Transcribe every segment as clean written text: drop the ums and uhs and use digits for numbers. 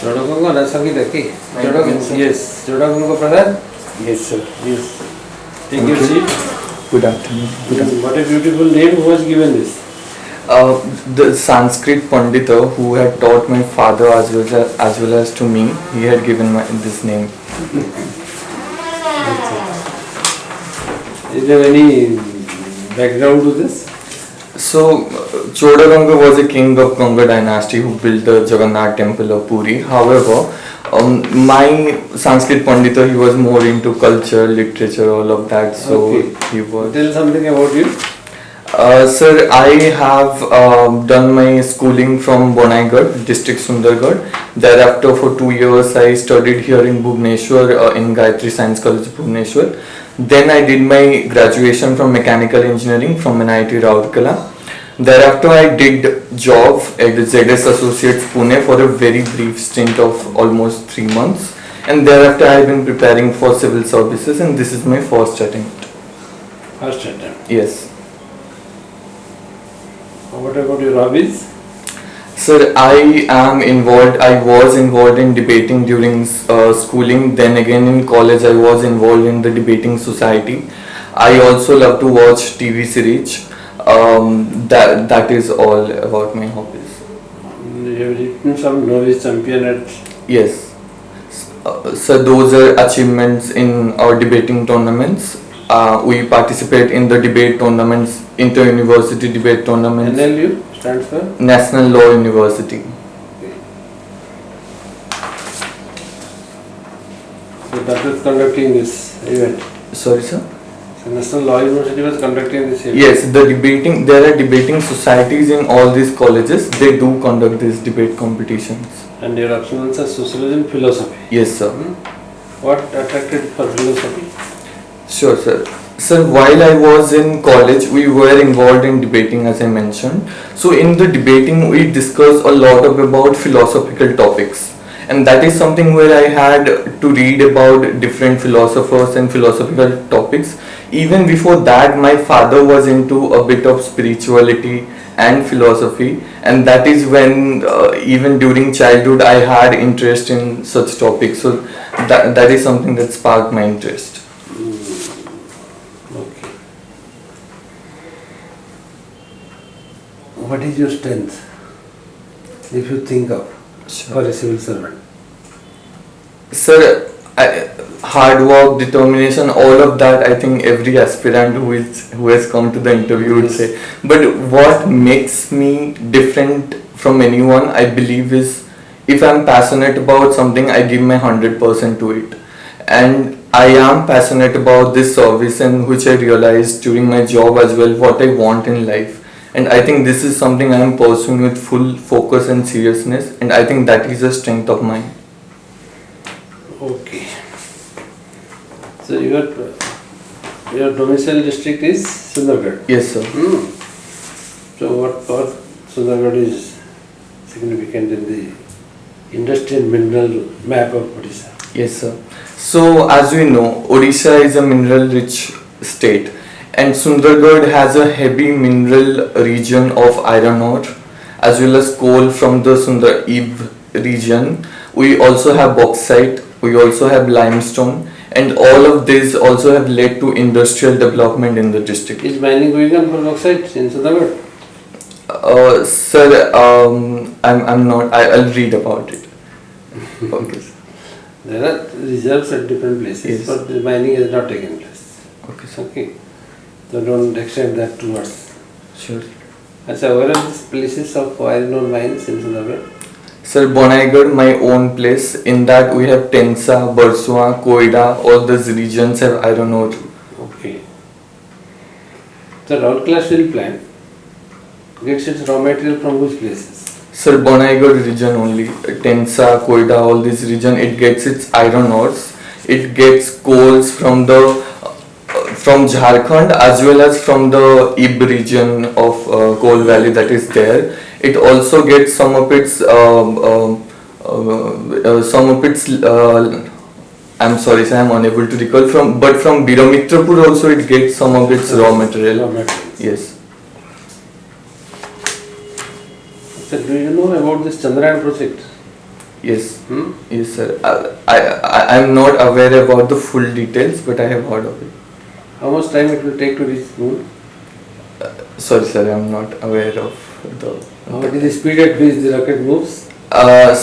Chodaganga na Sangita ki? Chodaganga, yes. Chodaganga Pradhan? Yes, sir. Yes. Take your seat. Good afternoon. What a beautiful name. Who has given this? The Sanskrit Pandita who had taught my father as well as to me, he had given this name. Is there any background to this? So, Chodaganga was a king of Ganga dynasty who built the Jagannath temple of Puri. However, my Sanskrit Pandita, he was more into culture, literature, all of that. So, he was... Tell something about you. Sir, I have done my schooling from Bonaigarh, district Sundargarh. Thereafter, for 2 years, I studied here in Bhubaneswar, in Gayatri Science College, Bhubaneswar. Then I did my graduation from mechanical engineering from NIT Rourkela. Thereafter, I did job at ZS Associates Pune for a very brief stint of almost 3 months. And thereafter, I have been preparing for civil services, and this is my first attempt. First attempt? Yes. What about your hobbies? Sir, I was involved in debating during schooling. Then again in college, I was involved in the debating society. I also love to watch TV series. That is all about my hobbies. You have written some novice champion. Yes. So those are achievements in our debating tournaments. We participate in the debate tournaments, inter-university debate tournaments. NLU stands for? National Law University. Okay. So that is conducting this event. Sorry, sir? So National Law University was conducting this event. Yes, there are debating societies in all these colleges. They do conduct these debate competitions. And your optionals are sociology and philosophy. Yes, sir. What attracted for philosophy? Sure, sir. Sir, while I was in college, we were involved in debating, as I mentioned. So in the debating, we discussed a lot about philosophical topics. And that is something where I had to read about different philosophers and philosophical topics. Even before that, my father was into a bit of spirituality and philosophy. And that is when, even during childhood, I had interest in such topics. So that is something that sparked my interest. Okay. What is your strength, if you think of, for a civil servant? Sir, hard work, determination, all of that, I think every aspirant who has come to the interview would say. But what makes me different from anyone, I believe, is if I'm passionate about something, I give my 100% to it. And I am passionate about this service, and which I realized during my job as well, what I want in life. And I think this is something I am pursuing with full focus and seriousness, and I think that is a strength of mine. Okay. So your domicile district is Sundargarh? Yes, sir. So what part Sundargarh is significant in the industrial mineral map of Odisha? Yes, sir. So as we know, Odisha is a mineral rich state, and Sundargarh has a heavy mineral region of iron ore as well as coal from the Sundar-Ib region. We also have bauxite, we also have limestone, and all of these also have led to industrial development in the district. Is mining going on for bauxite in Sundargarh? Sir, I'm not, I'll read about it. Okay. There are reserves at different places, Yes. but the mining has not taken place. Okay, sir. Okay. So don't extend that towards. Sure. So where are these places of iron ore mines in Sundargarh? Sir, Bonaigarh, my own place. In that we have Tensa, Barsua, Koida, all these regions have iron ore. Okay. The Rourkela steel plant gets its raw material from which places? Sir, Bonaigarh region only. Tensa, Koida, all this region, it gets its iron ores. It gets coals from Jharkhand as well as from the Ib region of coal valley that is there. It also gets some of its I'm sorry, sir, I'm unable to recall but from Biramitrapur also it gets some of its raw material. Yes. So do you know about this Chandrayaan project? Yes. Hmm? Yes, sir. I'm not aware about the full details, but I have heard of it. How much time it will take to reach moon? Sorry, sir, I'm not aware of the. What is the speed at which the rocket moves?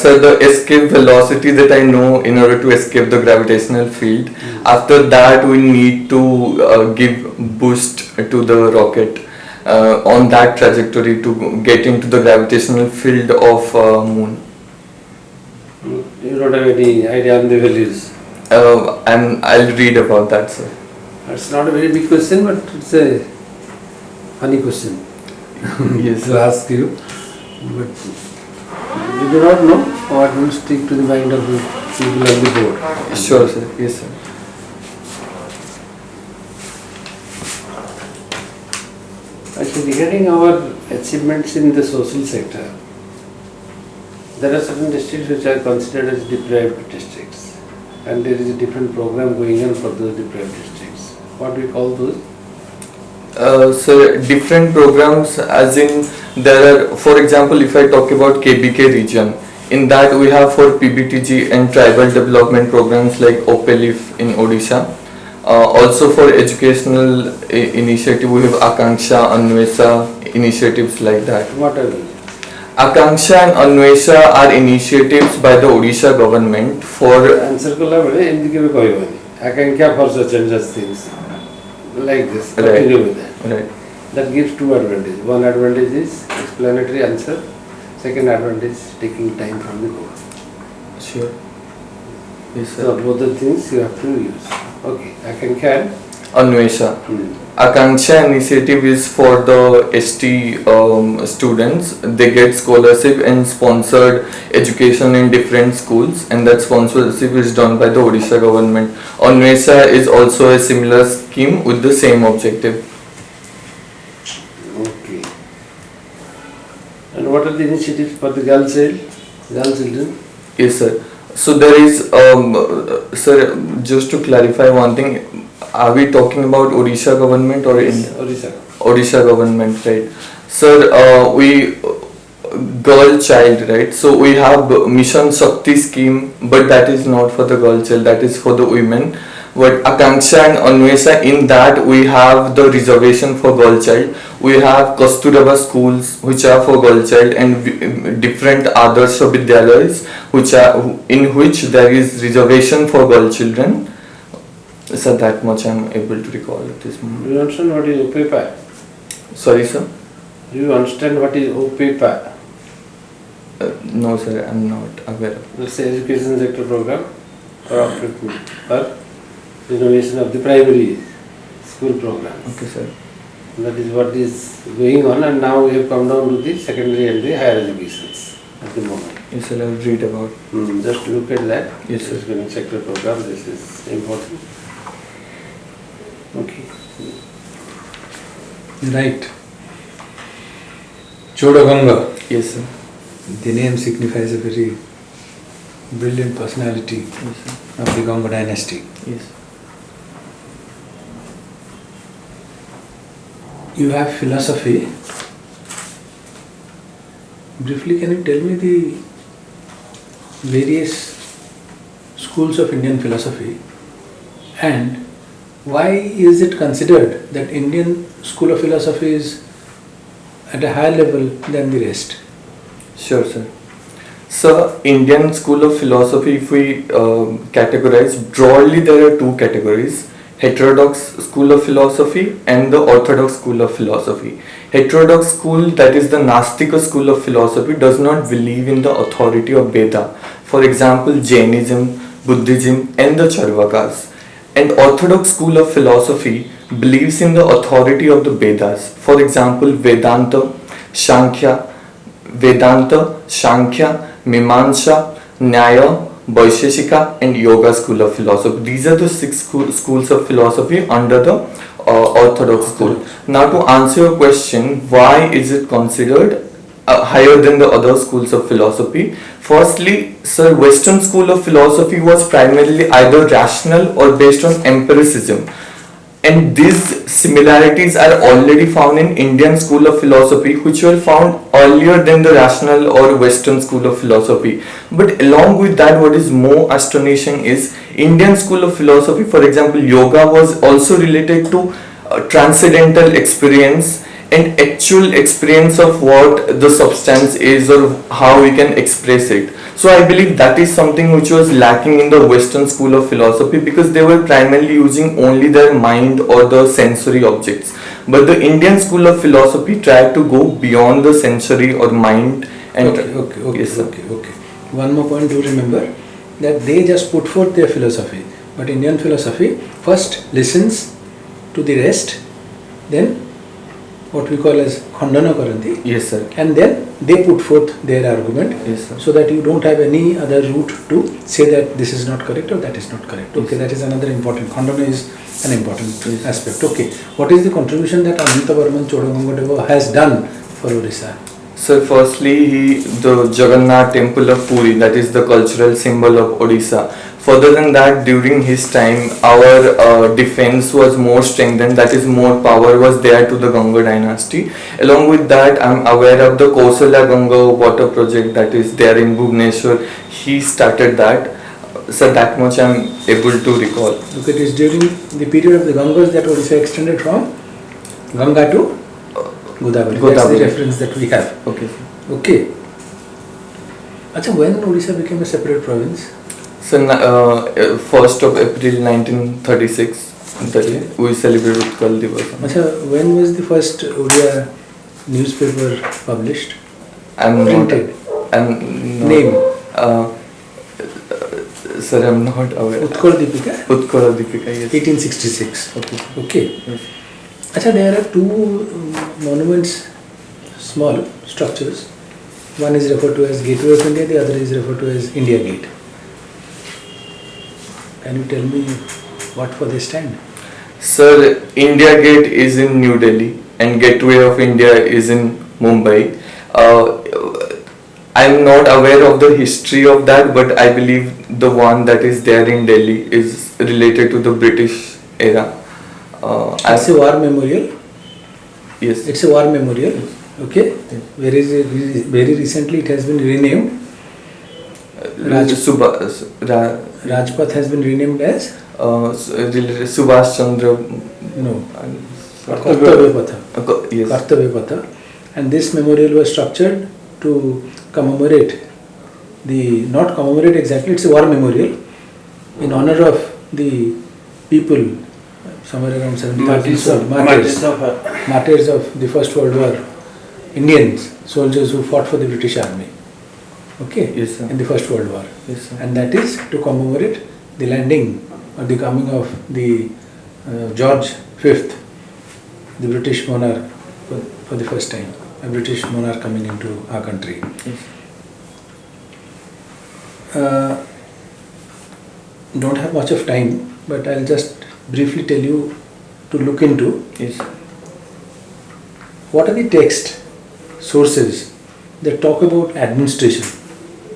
Sir, the escape velocity that I know in order to escape the gravitational field. After that, we need to give boost to the rocket on that trajectory to get into the gravitational field of moon. You don't have any idea on the values. And I'll read about that, sir. It's not a very big question, but it's a funny question Yes, to sir. ask you. But you do not know what will stick to the mind of the people on the board. Sure, sir. Yes, sir. Actually, regarding our achievements in the social sector, there are certain districts which are considered as deprived districts, and there is a different program going on for those deprived districts. What do we call those? So different programs, as in there are, for example, if I talk about KBK region, in that we have for PBTG and tribal development programs like OPELIF in Odisha. Also for educational initiative, we have Akanksha, Anvesha, initiatives like that. What are those? Akanksha and Anvesha are initiatives by the Odisha government for. Answer kala bole endi kebe kahibani. Akanksha for such and such things. Like this. Right. Continue with that. Right. That gives two advantages. One advantage is explanatory answer. Second advantage taking time from the board. Sure. Yes, So sir. both the things you have to use. Okay. Akanksha. Anvesha. Akanksha initiative is for the ST students. They get scholarship and sponsored education in different schools, and that sponsorship is done by the Odisha government. Anvesha is also a similar scheme with the same objective. Okay. And what are the initiatives for the girl child? Girl children? Yes, sir. So there is, sir, just to clarify one thing, are we talking about Odisha government or in Odisha. Odisha government, right? Sir, we girl child, right? So we have Mission Shakti scheme, but that is not for the girl child, that is for the women. But Akanksha and Anvesha, in that we have the reservation for girl child. We have Kasturaba schools which are for girl child, and different Adarsha Vidyalayas which are in which there is reservation for girl children. So that much I am able to recall at this moment. Do you understand what is OPEPA? Sorry, sir. Do you understand what is OPEPA? No, sir, I am not aware of. That's the education sector program for renovation of the primary school program. Okay, sir. That is what is going on, and now we have come down to the secondary and the higher educations at the moment. Yes, sir, I will read about. Just look at that. Yes, sir. Education sector program, this is important. Okay. Right. Chodaganga. Yes, sir. The name signifies a very brilliant personality Yes, sir. of the Ganga dynasty. Yes. You have philosophy. Briefly, can you tell me the various schools of Indian philosophy, and why is it considered that Indian school of philosophy is at a higher level than the rest? Sure, sir. So, Indian School of Philosophy, if we categorize broadly, there are two categories: heterodox school of philosophy and the orthodox school of philosophy. Heterodox school, that is the Nastika school of philosophy, does not believe in the authority of Veda. For example, Jainism, Buddhism, and the Charvakas. And orthodox school of philosophy believes in the authority of the Vedas. For example, Vedanta, Sankhya, Mimamsa, Nyaya, Vaisheshika, and Yoga school of philosophy. These are the six schools of philosophy under the orthodox school. Now, to answer your question, why is it considered higher than the other schools of philosophy? Firstly, sir, Western school of philosophy was primarily either rational or based on empiricism. And these similarities are already found in Indian school of philosophy, which were found earlier than the rational or Western school of philosophy. But along with that, what is more astonishing is Indian school of philosophy, for example, yoga was also related to transcendental experience and actual experience of what the substance is or how we can express it. So I believe that is something which was lacking in the Western school of philosophy, because they were primarily using only their mind or the sensory objects. But the Indian school of philosophy tried to go beyond the sensory or mind. And yes, sir. Okay. One more point to remember, that they just put forth their philosophy, but Indian philosophy first listens to the rest, then what we call as khandana karanti, Yes, sir. and then they put forth their argument, Yes, sir. so that you don't have any other route to say that this is not correct or that is not correct. Okay, Yes. that is another important. Khandana is an important Yes. aspect. Okay, what is the contribution that Anantavarman Chodaganga has done for Odisha? So firstly, the Jagannath temple of Puri, that is the cultural symbol of Odisha. Further than that, during his time, our defense was more strengthened, that is more power was there to the Ganga dynasty. Along with that, I am aware of the Kausalya Ganga water project that is there in Bhubaneswar. He started that. So that much I am able to recall. Look, it is during the period of the Gangas that Odisha extended from Ganga to Godavari. That's the reference that we have. Okay, sir. Okay. Achha, when Odisha became a separate province? So 1st of April 1936, that we celebrate Utkal Divas. Achha, when was the first Odia newspaper published? Printed? Name? Sir, I am not aware. Utkal Deepika? Utkal Deepika, yes. 1866. Okay. Okay. Yes. Achha, there are two monuments, small structures. One is referred to as Gateway of India, the other is referred to as India Gate. Can you tell me what for they stand? Sir, India Gate is in New Delhi and Gateway of India is in Mumbai. I am not aware of the history of that, but I believe the one that is there in Delhi is related to the British era. It's a war memorial. Yes. It's a war memorial. Okay. Very recently it has been renamed. Rajpath has been renamed as? Subhash Chandra. No. Kartavya Patha. Yes. Kartavya Patha. And this memorial was structured to commemorate not commemorate exactly, it's a war memorial in honor of the people, somewhere around 70,000 martyrs of the First World War, Indians, soldiers who fought for the British Army. Okay? Yes, sir. In the First World War. Yes, sir. And that is to commemorate the landing or the coming of the George V, the British monarch, for the first time. A British monarch coming into our country. Yes. Don't have much of time, but I'll just briefly tell you to look into. Yes. What are the text sources that talk about administration,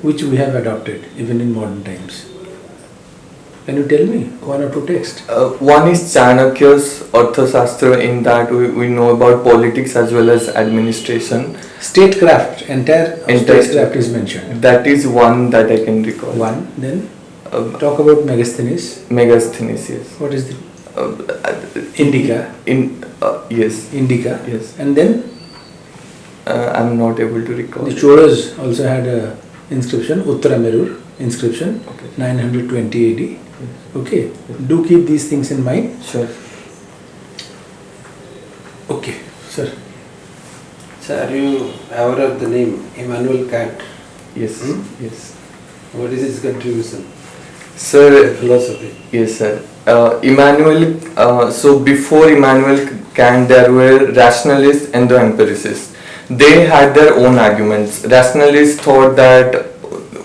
which we have adopted even in modern times? Can you tell me one or two texts? One is Chanakya's Arthashastra. In that we know about politics as well as administration. Statecraft, entire statecraft is mentioned. That is one that I can recall. One. Then talk about Megasthenes. Megasthenes, yes. What is the Indica? Yes. Indica. Yes. And then I'm not able to recall. the Cholas also had a inscription, Uttaramerur inscription, Okay. 920 AD. Okay. Do keep these things in mind. Sure. Okay, sir. Sir, are you aware of the name Immanuel Kant? Yes. Hmm? Yes. What is his contribution? Sir. Philosophy. Yes, sir. So before Immanuel Kant, there were rationalists and the empiricists. They had their own arguments. Rationalists thought that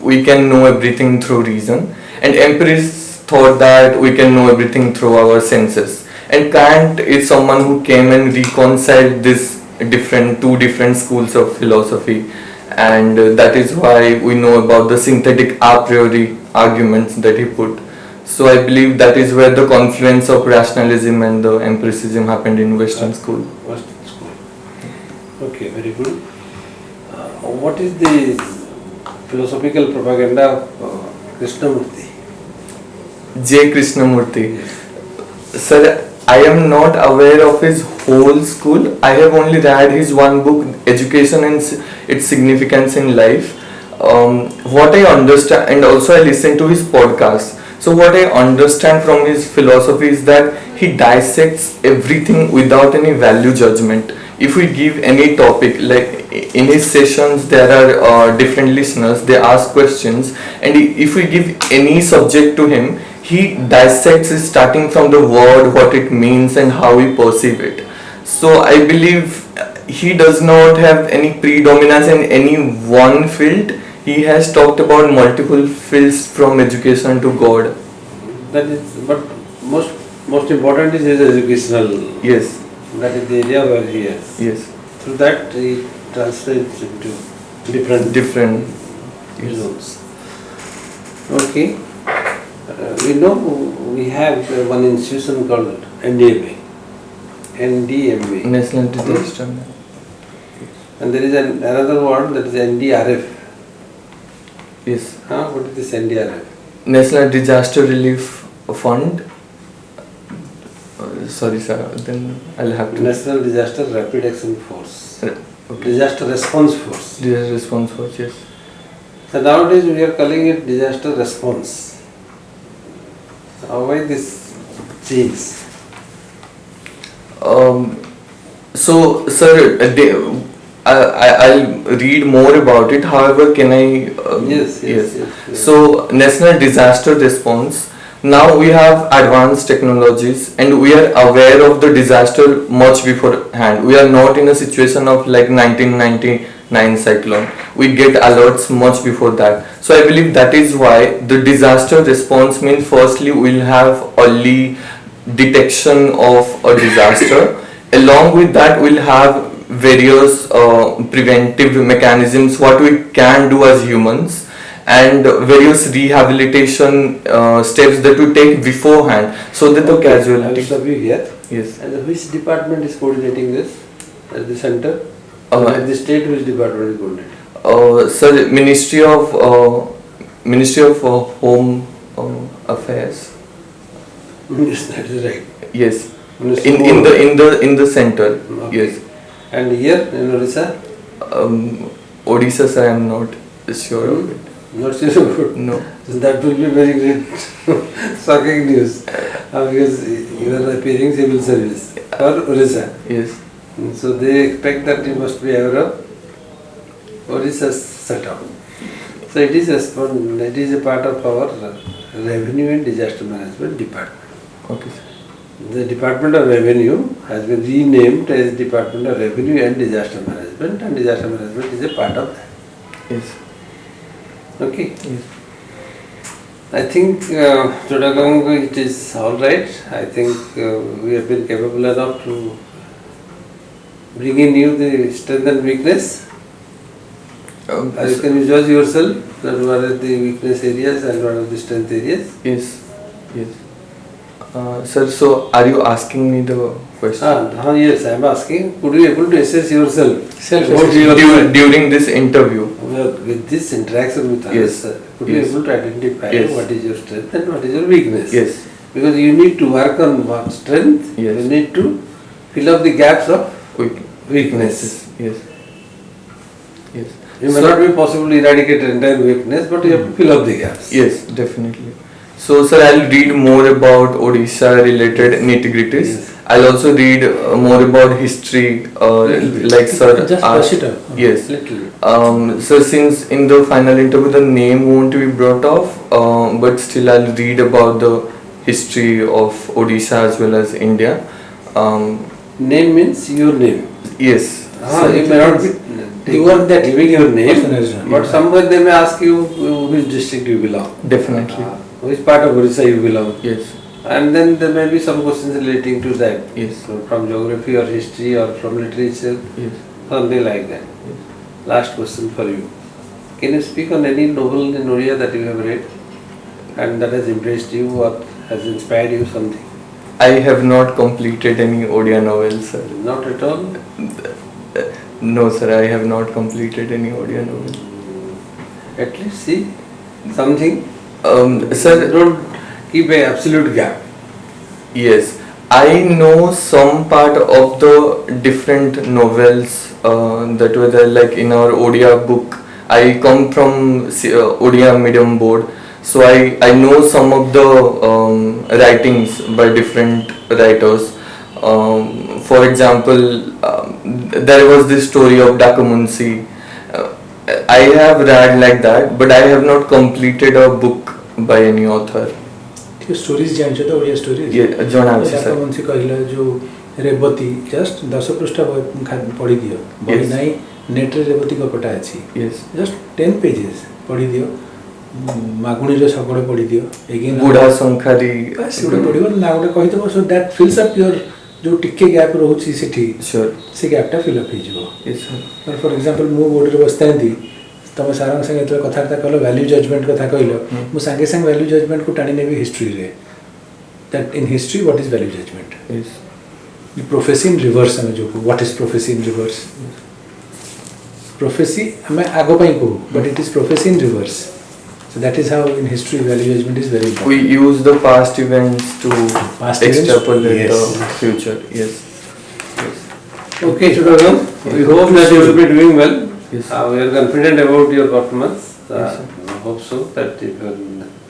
we can know everything through reason, and empiricists thought that we can know everything through our senses. And Kant is someone who came and reconciled this two different schools of philosophy, and that is why we know about the synthetic a priori arguments that he put. So I believe that is where the confluence of rationalism and the empiricism happened in Western school. Western school. Okay, very good. What is the philosophical propaganda of Krishnamurti? J. Krishnamurti. Yes. Sir, I am not aware of his whole school. I have only read his one book, Education and Its Significance in Life. What I understand, and also I listen to his podcast. So what I understand from his philosophy is that he dissects everything without any value judgment. If we give any topic, like in his sessions there are different listeners, they ask questions, and if we give any subject to him, he dissects it starting from the word, what it means and how we perceive it. So I believe he does not have any predominance in any one field. He has talked about multiple fields from education to God. That is, but most important is his educational. Yes. That is the area where he is. Yes. Through that he translates into different zones. Okay. We know we have one institution called NDMA. NDMA. National Disaster. And there is another word that is NDRF. Yes. What is this NDRF? National Disaster Relief Fund. Sorry sir, then I'll have to. National Disaster Rapid Action Force. Okay. Disaster Response Force. Disaster Response Force, yes. So nowadays we are calling it disaster response. Why this change? So sir, I'll read more about it. However, can I? Yes. So National Disaster Response. Now we have advanced technologies and we are aware of the disaster much beforehand. We are not in a situation of like 1999 cyclone. We get alerts much before that. So I believe that is why the disaster response means firstly we'll have early detection of a disaster. Along with that we'll have various preventive mechanisms what we can do as humans, and various rehabilitation steps that we take beforehand so that the casualty. I will stop you here. Yes. And which department is coordinating this at the center? At the state, which department is coordinating? Sir, Ministry of Home Affairs. Yes, that is right. Yes. Ministry In the center. Okay. Yes. And here in Odisha? Odisha, sir, I am not sure of it. Not sure. No. So that will be very great shocking news because you are appearing civil service for Odisha. Yes. So they expect that you must be aware of Odisha's setup. So it is a part of our Revenue and Disaster Management Department. Okay, sir. The Department of Revenue has been renamed as Department of Revenue and Disaster Management, and Disaster Management is a part of that. Yes. Okay. Yes. I think Chodaganga, it is all right. I think we have been capable enough to bring in you the strength and weakness. You can judge yourself that what are the weakness areas and what are the strength areas. Yes. Yes. Sir, so are you asking me the question? Yes, I am asking. Could you able to assess yourself? During this interview. With this interaction with us, Yes. could you able to identify Yes. what is your strength and what is your weakness? Yes. Because you need to work on what strength, Yes. you need to fill up the gaps of Quick. weakness. Yes. Yes. You may not be possible to eradicate entire weakness, but you have to fill up the gaps. Yes, definitely. So, sir, I'll read more about Odisha related nitty-gritties. Yes. I'll also read more about history, like sir. Just brush it up. Yes. Little bit. So since in the final interview the name won't be brought off, but still I'll read about the history of Odisha as well as India. Name means your name. Yes. You may not be giving your name, but somewhere they may ask you which district you belong. Definitely. Which part of Odisha you belong. Yes. And then there may be some questions relating to that. Yes. So from geography or history or from literature, Yes. something like that. Yes. Last question for you. Can you speak on any novel in Odia that you have read and that has impressed you, or has inspired you something? I have not completed any Odia novel, sir. Not at all? No, sir, I have not completed any Odia novel. At least see something. Sir, Don't keep an absolute gap. yes, I know some part of the different novels that were there, like in our Odia book. I come from Odia medium board, so I know some of the writings by different writers. For example, there was this story of Dakamunsi. I have read like that, but I have not completed a book by any author. Stories जानछ तो Odia stories ये जणाउछ sir डाकमंसी कहला जो Revati just 10 पृष्ठ पढ़ी दियो बही Yes. नाही नेट रे रेवती गपटा अछि Yes. जस्ट 10 पेजेस पढ़ी दियो मागुणी रे सकड़े पढ़ी दियो अगेन बुढ़ा संखारी बस उडे पढ़िबो ना उडे कहि देबो सो दैट फिल्स अप योर जो टिके गैप रहउछि सेठी श्योर से गैपटा फिल अप हिजो यस सर फॉर एग्जांपल मो बोर्ड रे बस्तांदी तमे सारंग संगे तो कथार्ता कहलो वैल्यू जजमेंट कथा कहलो मु संगे संग वैल्यू जजमेंट को टाणी नेबी हिस्ट्री रे that in history what is value judgement yes The prophecy in reverse हमें जो what is prophecy in reverse prophecy हमें आगो पाई को but it is prophecy in reverse so that is how in history value judgment is very we important. use the past events to Past events? extrapolate Yes. the future. Yes. Okay, Chodaganga, we hope that you will be doing well. Yes. We are confident about your performance. Yes, I hope so that if your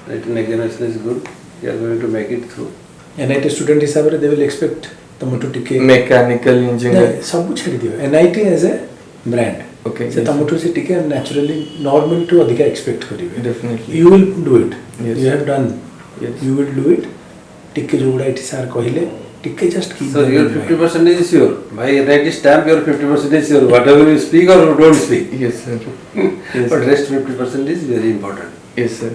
written examination is good, you are going to make it through. NIT student हिसाब रे they will expect तम to टिके Mechanical engineering. सब छाड़ी दियो NIT as a brand Okay. से yes. तम to से टिके naturally normal to अधिक expect करिवे Definitely. you will do it Yes. you have done Yes. you will do it टिके जो गुडा इटी सार कहिले टिके just keep So that your in mind. 50% is sure. By NIT stamp, your 50% is sure. Whatever you speak or don't speak. Yes, sir. Yes, But sir. rest 50% is very important. Yes, sir.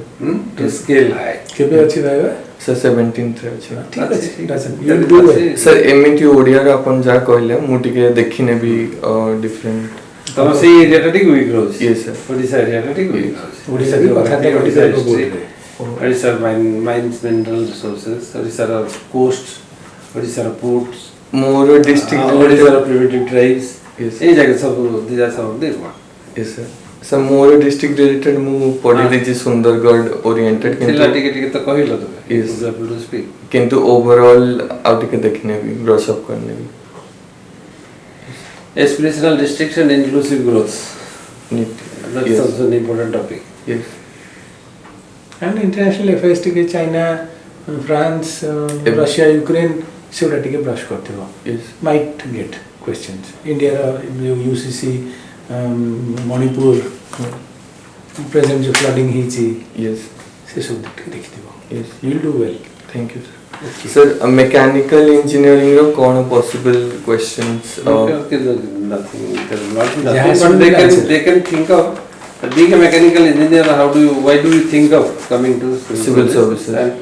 To scale high. केबे अछि viva Sir, 17th ରେ ଅଛି. ठीक That's अछि it. doesn't you That- will do that's it it. Sir, ଏମିତି ଓଡ଼ିଆରେ ଆପଣ ଯାହା କହିଲେ ମୁଁ ଟିକେ ଦେଖିନେବି different. ତମ ସେଇ ଏରିଆଟା ଟିକେ weak ରହୁଛି. Yes, sir. ଓଡ଼ିଶା ଏରିଆଟା ଟିକେ weak ରହୁଛି. ଓଡ଼ିଶା ବି କଥାଟା geography, ଓଡ଼ିଶାର ଓଡ଼ିଶା ବୋର୍ଡରେ history, ଓଡ଼ିଶାର mines, mineral resources, ଓଡ଼ିଶାର coasts, ଓଡ଼ିଶାର ports, ମୋର district ଓଡ଼ିଶାର primitive tribes. Yes. ଏଇ ଜାଗା ସବୁ these are some of the important. Yes, sir. Sir, ମୋର district related ମୁଁ ପଢି ଦେଇଛି ସୁନ୍ଦରଗଡ଼ oriented ଥିଲା କିନ୍ତୁ ଟିକେ ତ କହିଲ ତମେ. Yes. You have to speak. କିନ୍ତୁ overall ଆଉ ଟିକେ ଦେଖିନେବି brush up କରିନେବି. Aspirational districts and inclusive growth. That's Yes. also an important topic. Yes. and international affairs टिके चाइना फ्रांस रशिया यूक्रेन सेउडा टिके ब्रश करथिबो Yes. might get questions India रो UCC Manipur present जो flooding हिची Yes. से सब देखिथिबो Yes. you will do well Thank you, sir. okay. Sir, mechanical engineering ର କ'ଣ possible questions? Okay, nothing. There is not Yeah, nothing, so but they we'll can answer. they can think of being a mechanical engineer. Why do you think of coming to Civil services. And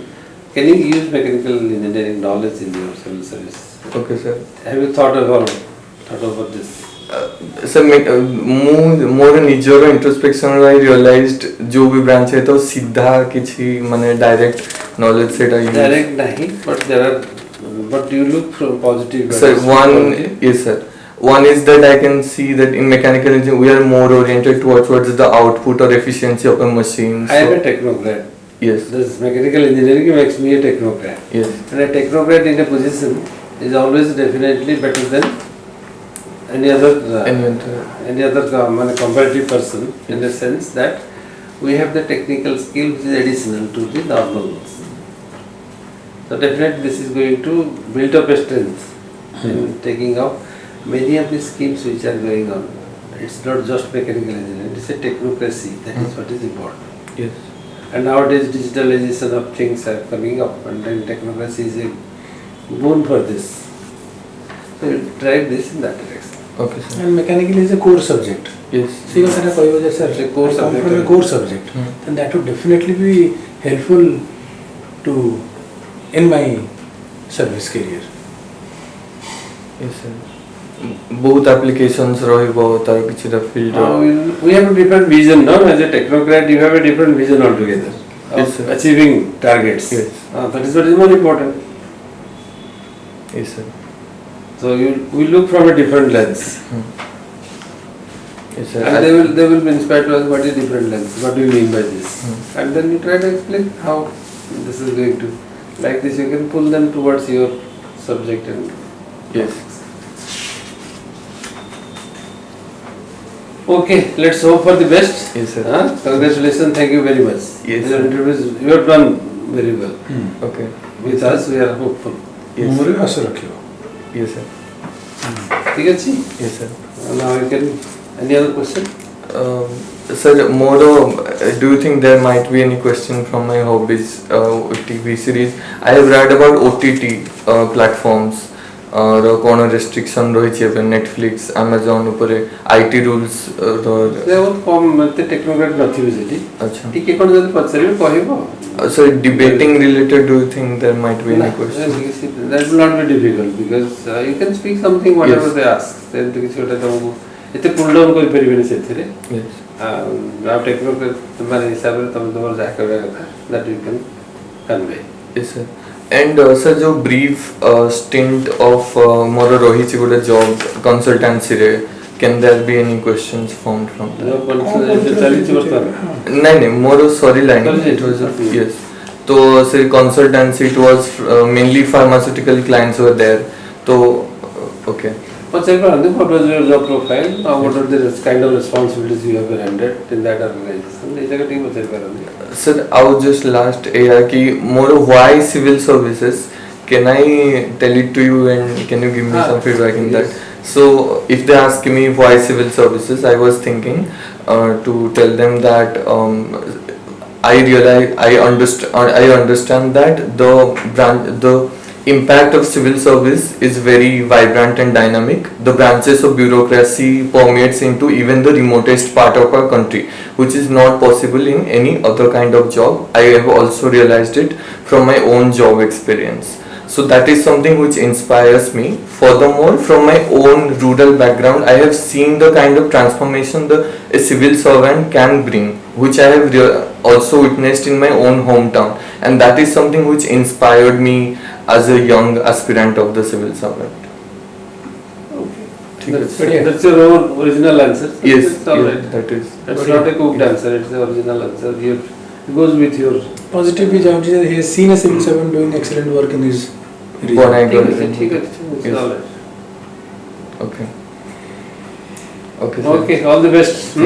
can you use mechanical engineering knowledge in your civil service? Okay, sir. Have you thought about this? Sir, ମୁଁ ମୋର ନିଜର introspection I realized जो भी branch है तो सीधा किसी माने direct knowledge सेटा use. Direct nahi, but there are. But you look from positive. Sir, positive. yes, sir. One is that I can see that in mechanical engineering we are more oriented towards the output or efficiency of a machine. I am a technocrat. Yes. This mechanical engineering makes me a technocrat. Yes. And a technocrat in a position is always definitely better than any other comparative person, in the sense that we have the technical skill which is additional to the normal ones. So definitely this is going to build up a strength in taking up many of the schemes which are going on. It's not just mechanical engineering, it's a technocracy, that is what is important. Yes. And nowadays digitalization of things are coming up, and then technocracy is a boon for this. So you drive this in that direction. Okay, sir. and mechanical is a core subject Yes. see what I କହିବ ଯେ sir It's a core I come subject. from a core subject then that would definitely be helpful to in my service career Yes, sir. बहुत applications ରହିବ ତାର କିଛିଟା field We have a different vision, no? As a technocrat, you have a different vision altogether of Yes, sir. achieving targets. Yes. That is what is more important. Yes, sir. So we look from a different lens. Yes, sir. And they will be inspired to us what is different lens, what do you mean by this? And then you try to explain how this is going to, like this you can pull them towards your subject and Yes. okay, let's hope for the best. Yes, sir. Congratulations, thank you very much. Yes, Your sir. interviews, you have done very well. Okay. With us, we are hopeful. Yes. Memory आशा रखियो. Yes, sir. ठीक है जी? Yes, sir. Now you can, any other question? Sir, more do you think there might be any question from my hobbies TV series? I have read about OTT platforms or cone restriction रही है Netflix, Amazon ऊपरे IT rules they all कम मते technocrat नथिबे सेठी. अच्छा. ठीक है कोन जदि पछरिबे कहबो. So debating related, do you think there might be any question? That will not be difficult because you can speak something whatever they ask. Then किसी गोटे तुमको एते पुल डाउन कर परिबेनी सेथिरे. Yes. आप टेक्नोक्रेट तुम्हारे हिसाब से तुम तोर जा करबे कथा that you can convey. Yes, sir. And sir, जो brief stint of मोर रही छि गोटे job consultancy रे, can there be any questions formed from that? जो कंसल्टेंसी चली छि वर्तमान. नहीं more sorry line Sorry, it was sorry. yes. तो sir consultancy, it was mainly pharmaceutical clients were there. तो okay. What was your job profile? What are the kind of responsibilities you have rendered in that organization? इस जगह ठीक बता कर Sir, I was just last year कि more why civil services. Can I tell it to you and can you give me some feedback in that? So if they ask me why civil services, I was thinking to tell them that I realize I understand that the impact of civil service is very vibrant and dynamic. The branches of bureaucracy permeates into even the remotest part of our country, which is not possible in any other kind of job. I have also realized it from my own job experience. So that is something which inspires me. Furthermore, from my own rural background, I have seen the kind of transformation a civil servant can bring, which I have also witnessed in my own hometown, and that is something which inspired me as a young aspirant of the civil servant. That's your own original answer. Yes, It's all right. that is. That's not a cooked answer. It's the original answer. It goes with your. Positive भी जाऊँ कि he has seen a civil servant doing excellent work in his region. When I got ठीक है. It's Yes. all right. Okay. Okay. Sir. Okay. All the best.